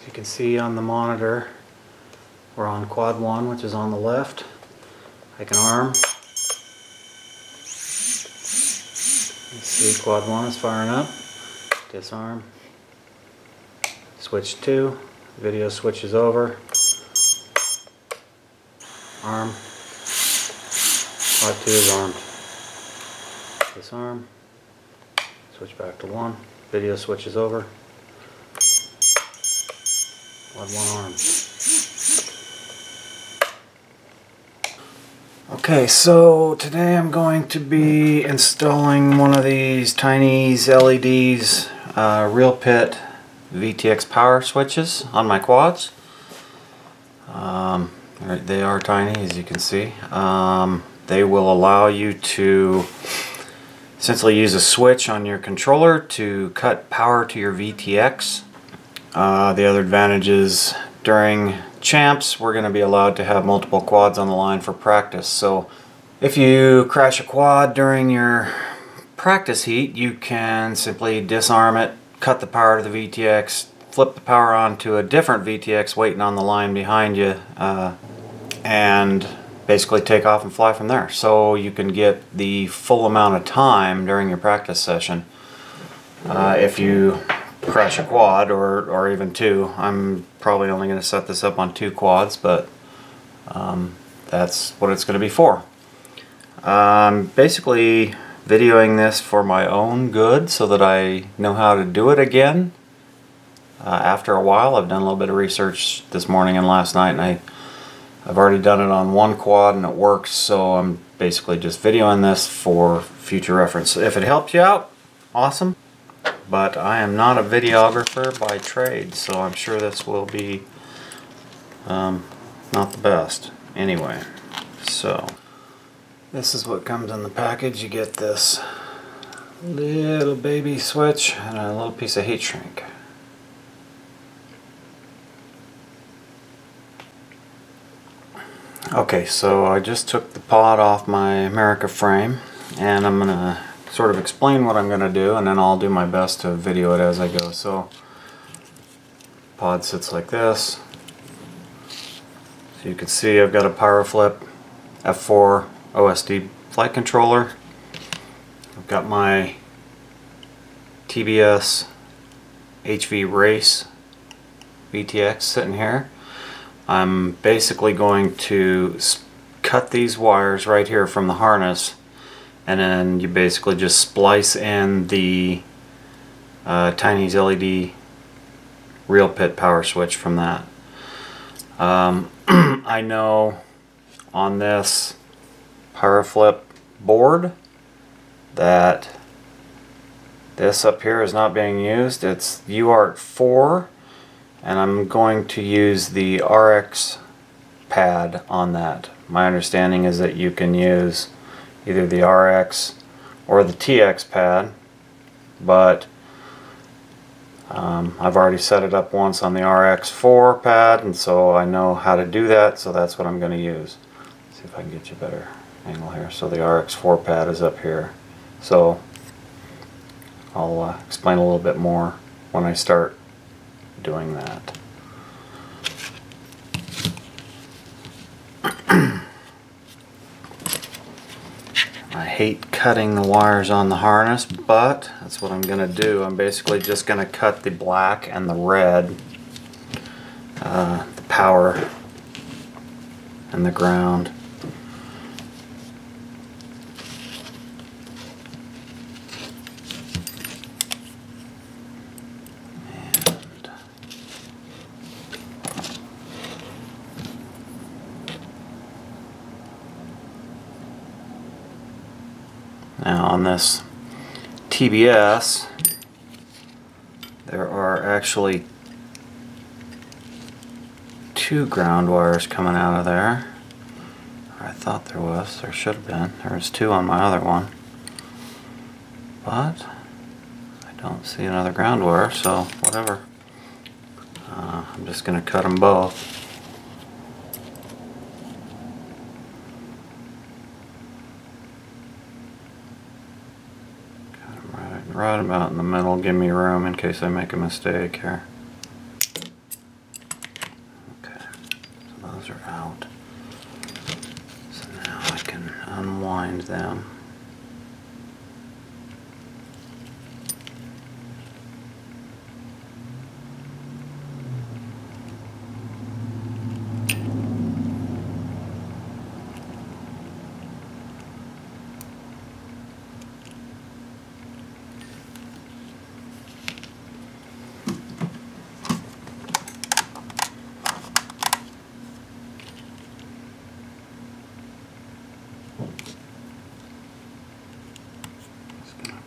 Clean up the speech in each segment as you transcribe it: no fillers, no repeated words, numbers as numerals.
As you can see on the monitor, we're on quad 1, which is on the left. I can arm. You see quad 1 is firing up. Disarm. Switch 2. Video switches over. Arm. Quad 2 is armed. Disarm. Switch back to 1. Video switches over. Quad 1 armed. Okay, so today I'm going to be installing one of these TinysLEDs RealPit VTX power switches on my quads. They are tiny, as you can see. They will allow you to essentially use a switch on your controller to cut power to your VTX. The other advantage is during champs we're going to be allowed to have multiple quads on the line for practice. So if you crash a quad during your practice heat, you can simply disarm it, cut the power to the VTX, flip the power on to a different VTX waiting on the line behind you, and basically take off and fly from there. So you can get the full amount of time during your practice session. If you crash a quad or even two, I'm probably only going to set this up on 2 quads, but that's what it's going to be for. I'm basically videoing this for my own good so that I know how to do it again. After a while, I've done a little bit of research this morning and last night, and I've already done it on 1 quad and it works, so I'm basically just videoing this for future reference. If it helps you out, awesome. But I am not a videographer by trade, so I'm sure this will be not the best. Anyway, so this is what comes in the package. You get this little baby switch and a little piece of heat shrink. Okay, so I just took the pod off my America frame, and I'm going to sort of explain what I'm going to do, and then I'll do my best to video it as I go. So pod sits like this. So you can see I've got a Pyroflip F4 OSD flight controller. I've got my TBS HV Race VTX sitting here. I'm basically going to cut these wires right here from the harness, and then you basically just splice in the TinysLED RealPit power switch from that. I know on this Pyroflip board that this up here is not being used. It's UART 4, and I'm going to use the RX pad on that. My understanding is that you can use either the RX or the TX pad, but I've already set it up once on the RX4 pad, and so I know how to do that, so that's what I'm going to use. Let's see if I can get you a better angle here. So the RX4 pad is up here. So I'll explain a little bit more when I start doing that. I hate cutting the wires on the harness, but that's what I'm going to do. I'm basically just going to cut the black and the red, the power and the ground. Now on this TBS, there are actually 2 ground wires coming out of there. I thought there was. There should have been. There was 2 on my other one. But I don't see another ground wire, so whatever. I'm just going to cut them both. Right about in the middle, give me room in case I make a mistake here. Those are out. So now I can unwind them.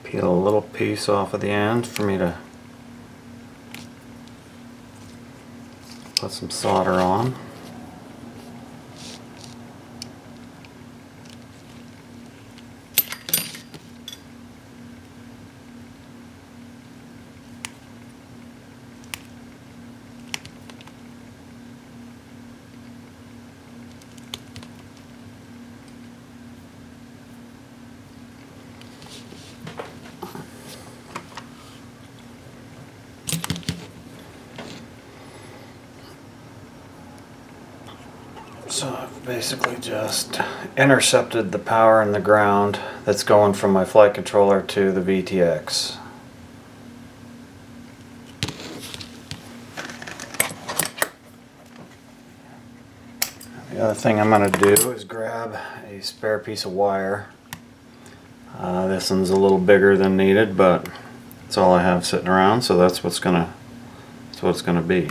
Peel a little piece off of the end for me to put some solder on. So I've basically just intercepted the power in the ground that's going from my flight controller to the VTX. The other thing I'm going to do is grab a spare piece of wire. This one's a little bigger than needed, but that's all I have sitting around, so that's what it's gonna be.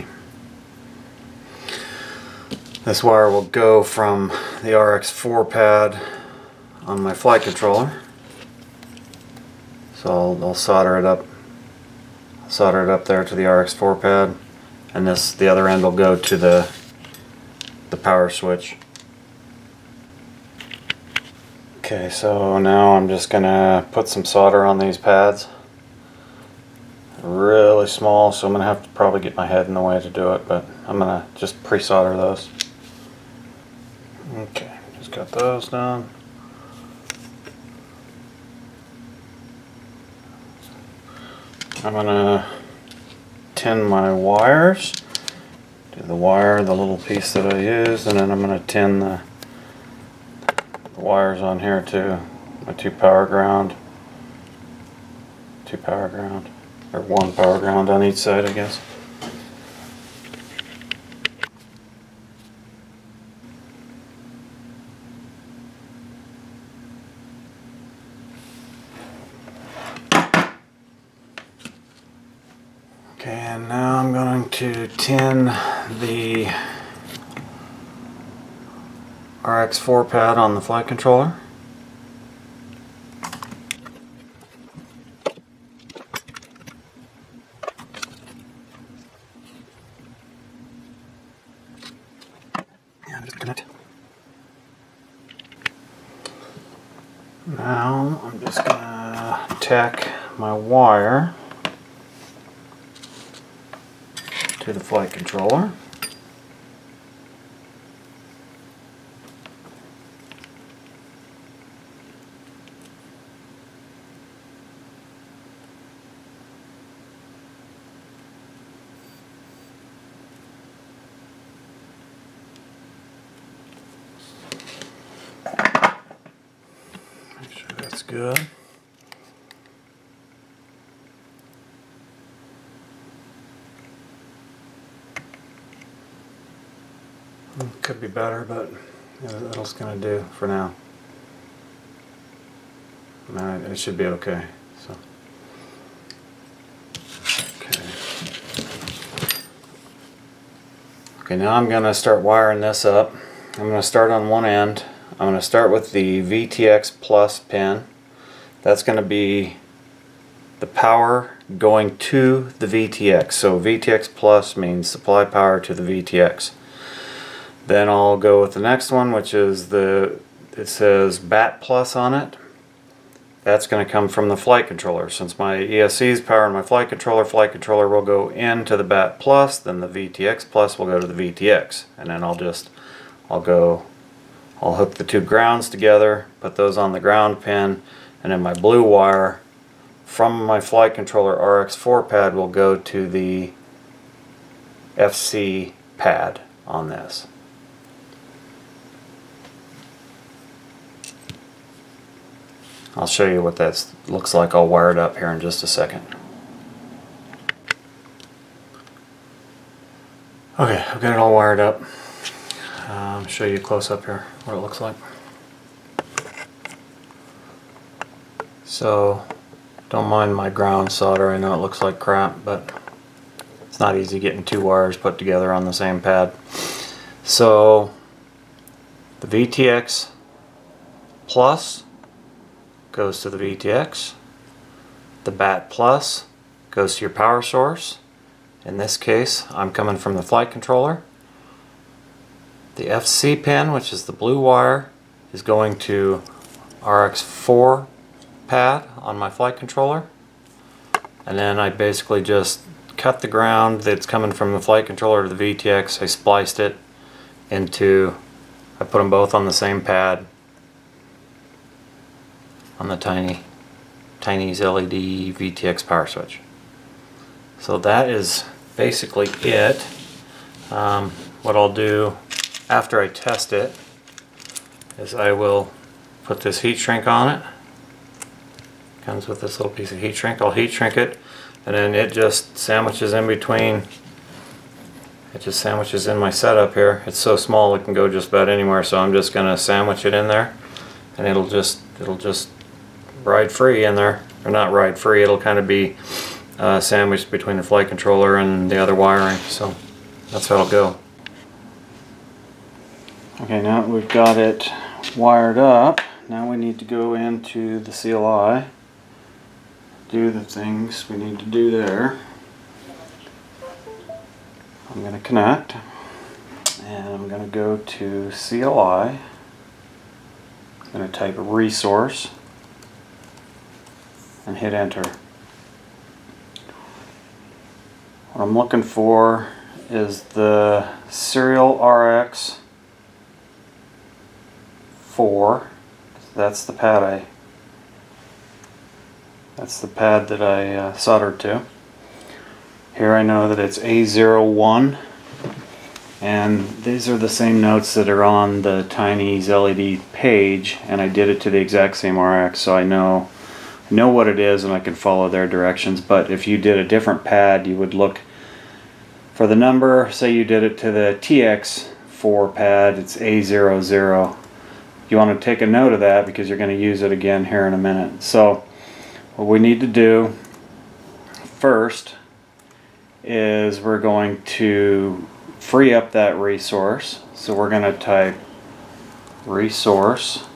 This wire will go from the RX4 pad on my flight controller. So I'll solder it up. Solder it up there to the RX4 pad, and the other end will go to the power switch. Okay, so now I'm just gonna put some solder on these pads. Really small, so I'm gonna have to probably get my head in the way to do it, but I'm gonna just pre-solder those. Okay, just got those done. I'm gonna tin my wires. Do the wire, the little piece that I used, and then I'm gonna tin the wires on here too. My two power ground, or one power ground on each side, I guess. Okay, and now I'm going to tin the RX4 pad on the flight controller. And disconnect. Now I'm just gonna tack my wire to the flight controller. Make sure that's good. Could be better, but that'll gonna do for now. It should be okay. So, okay, now I'm gonna start wiring this up. I'm gonna start on one end. I'm gonna start with the VTX Plus pin. That's gonna be the power going to the VTX. So VTX Plus means supply power to the VTX. Then I'll go with the next one, which is it says BAT Plus on it. That's going to come from the flight controller. Since my ESC is powering my flight controller will go into the BAT Plus, then the VTX Plus will go to the VTX. And then I'll hook the two grounds together, put those on the ground pin, and then my blue wire from my flight controller RX4 pad will go to the FC pad on this. I'll show you what that looks like all wired up here in just a second. Okay, I've got it all wired up. Show you close up here what it looks like. So don't mind my ground solder. I know it looks like crap, but it's not easy getting two wires put together on the same pad. So the VTX Plus goes to the VTX. The BAT Plus goes to your power source. In this case, I'm coming from the flight controller. The FC pin, which is the blue wire, is going to RX4 pad on my flight controller. And then I basically just cut the ground that's coming from the flight controller to the VTX. I spliced it into, I put them both on the same pad on the TinysLED VTX power switch. So that is basically it. What I'll do after I test it is I will put this heat shrink on it. Comes with this little piece of heat shrink. I'll heat shrink it, and then it just sandwiches in between. It just sandwiches in my setup here. It's so small it can go just about anywhere, so I'm just gonna sandwich it in there, and it'll just ride free in there. Or not ride free, it'll kind of be sandwiched between the flight controller and the other wiring. So that's how it'll go. Okay, now that we've got it wired up, now we need to go into the CLI, do the things we need to do there. I'm going to connect, and I'm going to go to CLI. I'm going to type resource and hit enter. What I'm looking for is the serial RX 4. That's the pad that I soldered to. Here I know that it's A01, and these are the same notes that are on the TinysLED page, and I did it to the exact same RX, so I know what it is and I can follow their directions. But if you did a different pad, you would look for the number. Say you did it to the TX4 pad, it's A00. You want to take a note of that because you're going to use it again here in a minute. So what we need to do first is we're going to free up that resource. So we're going to type resource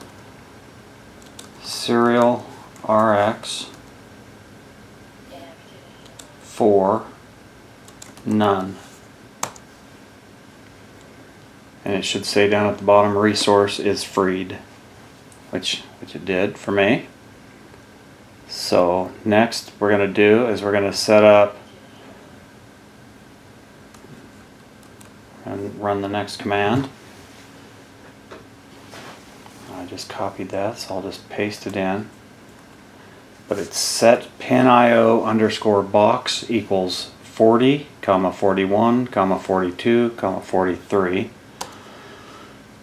serial RX 4 none. And it should say down at the bottom, resource is freed, which it did for me. So next we're going to do is we're going to set up and run the next command. I just copied that, so I'll just paste it in. But it's set pin.io underscore box equals 40, 41, 42, 43.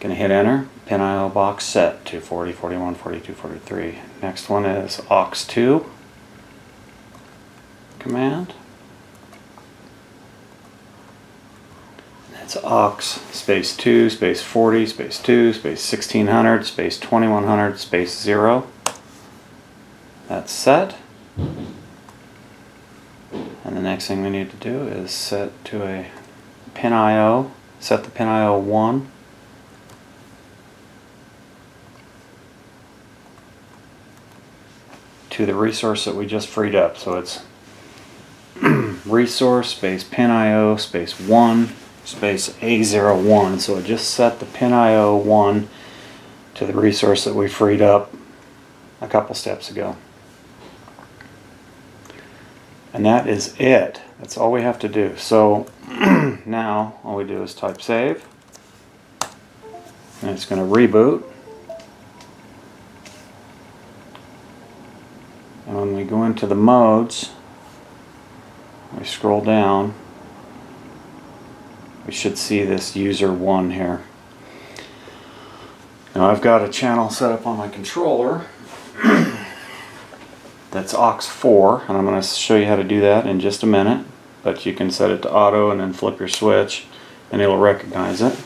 Gonna hit enter. Pin.io box set to 40, 41, 42, 43. Next one is aux2 command. That's aux space 2 space 40 space 2 space 1600 space 2100 space 0. That's set. And the next thing we need to do is set to a pin.io, set the pin.io 1. To the resource that we just freed up. So it's resource space pin.io space 1 space A01. So it just set the pin.io 1 to the resource that we freed up a couple steps ago. And that is it. That's all we have to do. So now all we do is type save, and it's going to reboot. And when we go into the modes, we scroll down, we should see this user 1 here. Now I've got a channel set up on my controller that's aux 4, and I'm going to show you how to do that in just a minute. But you can set it to auto and then flip your switch and it'll recognize it.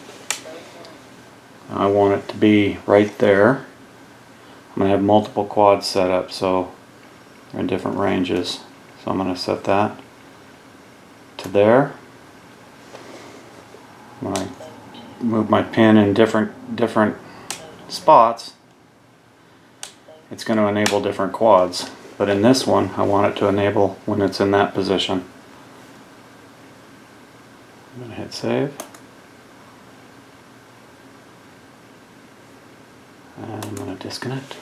I want it to be right there. I'm going to have multiple quads set up, so they're in different ranges. So I'm going to set that to there. When I move my pin in different spots, it's going to enable different quads. But in this one, I want it to enable when it's in that position. I'm going to hit save. And I'm going to disconnect.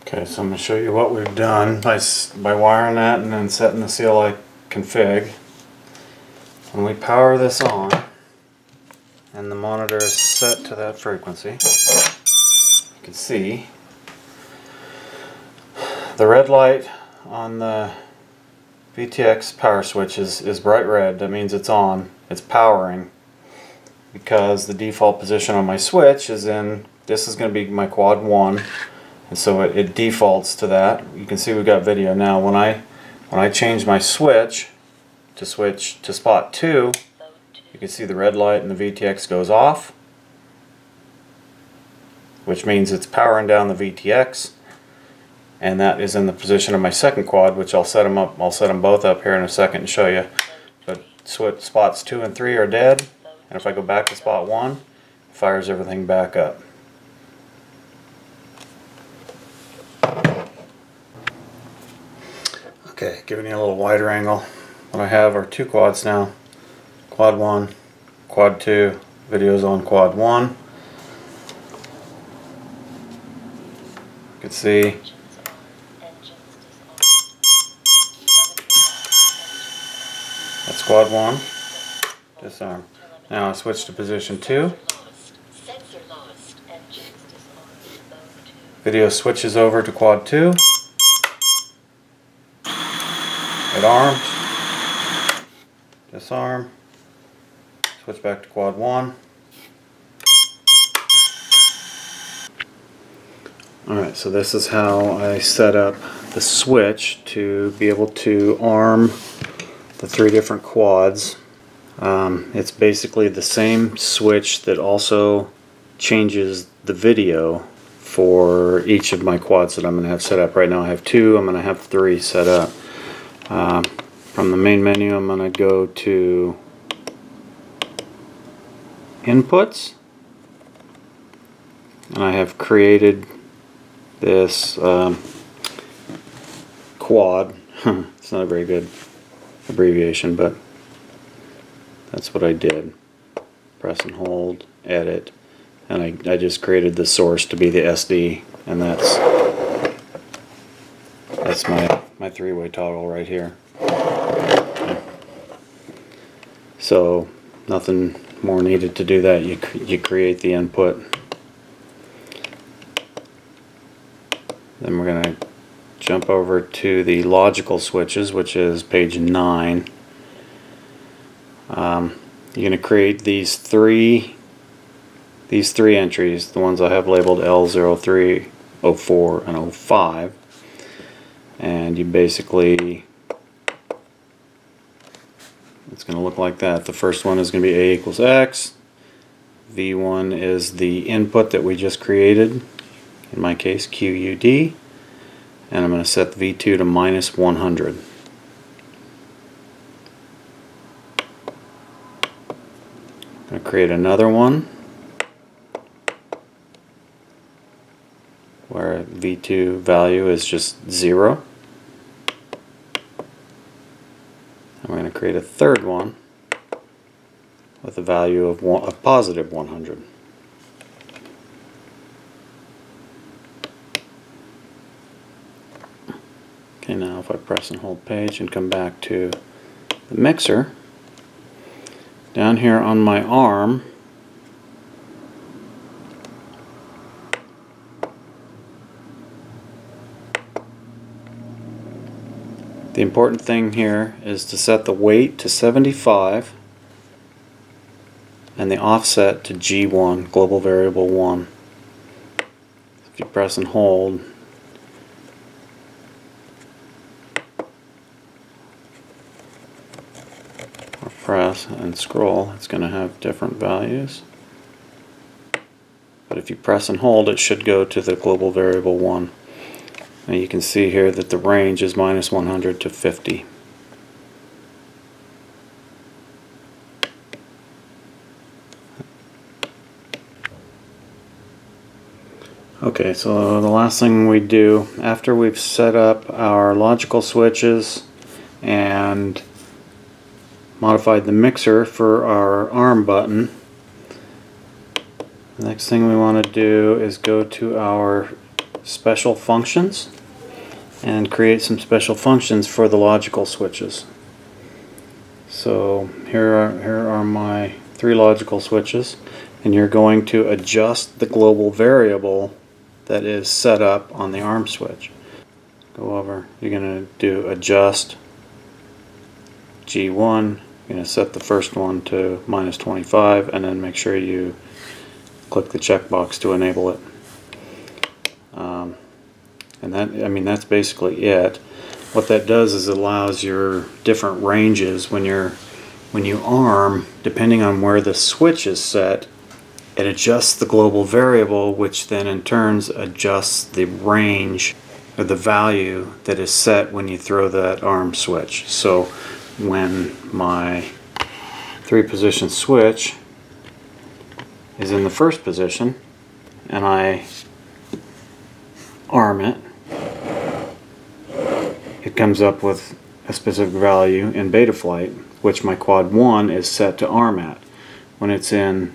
Okay, so I'm going to show you what we've done by wiring that and then setting the CLI config. When we power this on, and the monitor is set to that frequency, you can see the red light on the VTX power switch is bright red. That means it's on, it's powering, because the default position on my switch is in, this is going to be my quad 1, and so it defaults to that. You can see we've got video now. When I change my switch to spot 2, you can see the red light and the VTX goes off, which means it's powering down the VTX, and that is in the position of my second quad, which I'll set them up. I'll set them both up here in a second and show you. But spots 2 and 3 are dead, and if I go back to spot 1, it fires everything back up. Okay, giving you a little wider angle. What I have are 2 quads now. Quad 1, quad 2, videos on quad 1. You can see that's quad 1. Disarm. Now I switch to position 2. Video switches over to quad 2. It arms. Disarm. Switch back to quad 1. Alright, so this is how I set up the switch to be able to arm the 3 different quads. It's basically the same switch that also changes the video for each of my quads that I'm going to have set up. Right now I have 2, I'm going to have 3 set up. From the main menu, I'm going to go to Inputs, and I have created this quad. It's not a very good abbreviation, but that's what I did. Press and hold, edit, and I just created the source to be the SD, and that's my 3-way toggle right here. So nothing more needed to do that. You create the input. Then we're going to jump over to the logical switches, which is page 9. You're going to create these three entries, the ones I have labeled L03, 04, and 05. And you basically, it's going to look like that. The first one is going to be A equals X. V1 is the input that we just created, in my case QUD. And I'm going to set V2 to minus 100. I'm going to create another one where V2 value is just 0. And we're going to create a third one with a value of positive 100. Okay, now if I press and hold page and come back to the mixer, down here on my arm, the important thing here is to set the weight to 75 and the offset to G1, global variable 1. if you press and hold, or press and scroll, it's going to have different values. But if you press and hold, it should go to the global variable 1. And you can see here that the range is -100 to 50. Okay, so the last thing we do after we've set up our logical switches and modified the mixer for our arm button, the next thing we want to do is go to our special functions and create some special functions for the logical switches. So here are my 3 logical switches, and you're going to adjust the global variable that is set up on the arm switch. Go over, you're going to do adjust G1, you're going to set the first one to -25, and then make sure you click the checkbox to enable it. And that's basically it. What that does is allows your different ranges when you arm, depending on where the switch is set, it adjusts the global variable, which then in turn adjusts the range or the value that is set when you throw that arm switch. So when my 3-position switch is in the first position and I arm it, it comes up with a specific value in Betaflight, which my quad 1 is set to arm at. When it's in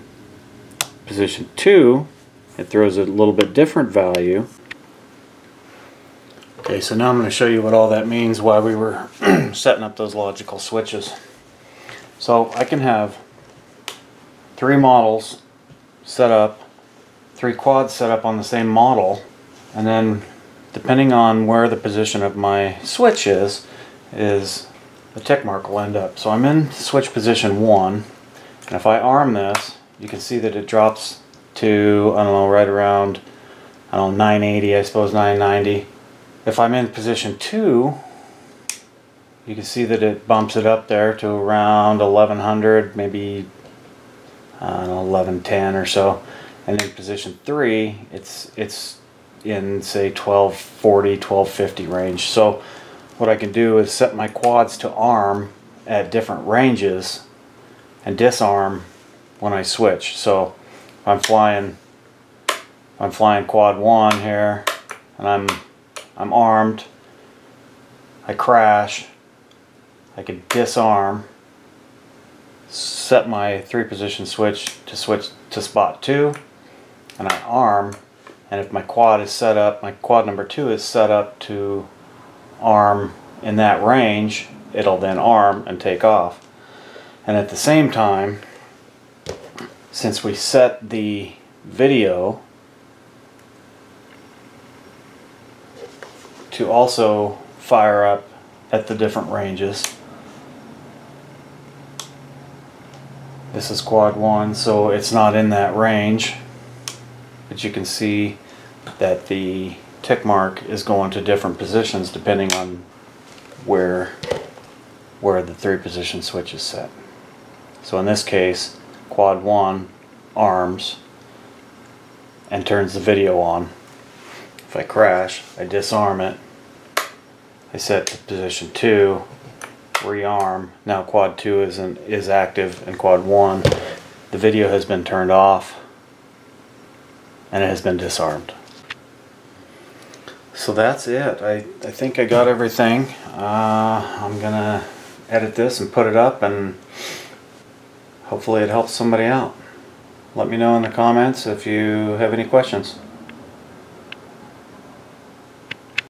position 2, it throws a little bit different value. Okay, so now I'm going to show you what all that means while we were setting up those logical switches. So I can have 3 models set up, 3 quads set up on the same model, and then depending on where the position of my switch is the tick mark will end up. So I'm in switch position 1, and if I arm this, you can see that it drops to, I don't know, right around, I don't know, 980, I suppose 990. If I'm in position 2, you can see that it bumps it up there to around 1100, maybe, I don't know, 1110 or so. And in position 3, it's in, say, 1240, 1250 range. So what I can do is set my quads to arm at different ranges and disarm when I switch. So if I'm flying quad 1 here and I'm armed, I crash, I can disarm, set my 3-position switch to spot 2, and I arm, and if my quad is set up, my quad number 2 is set up to arm in that range, it'll then arm and take off. And at the same time, since we set the video to also fire up at the different ranges, this is quad 1, so it's not in that range, but you can see that the tick mark is going to different positions depending on where the 3-position switch is set. So in this case, quad 1 arms and turns the video on. If I crash, I disarm it, I set to position 2, rearm. Now quad 2 is active, and quad 1, the video has been turned off and it has been disarmed. So that's it. I think I got everything. I'm gonna edit this and put it up, and hopefully it helps somebody out. Let me know in the comments if you have any questions.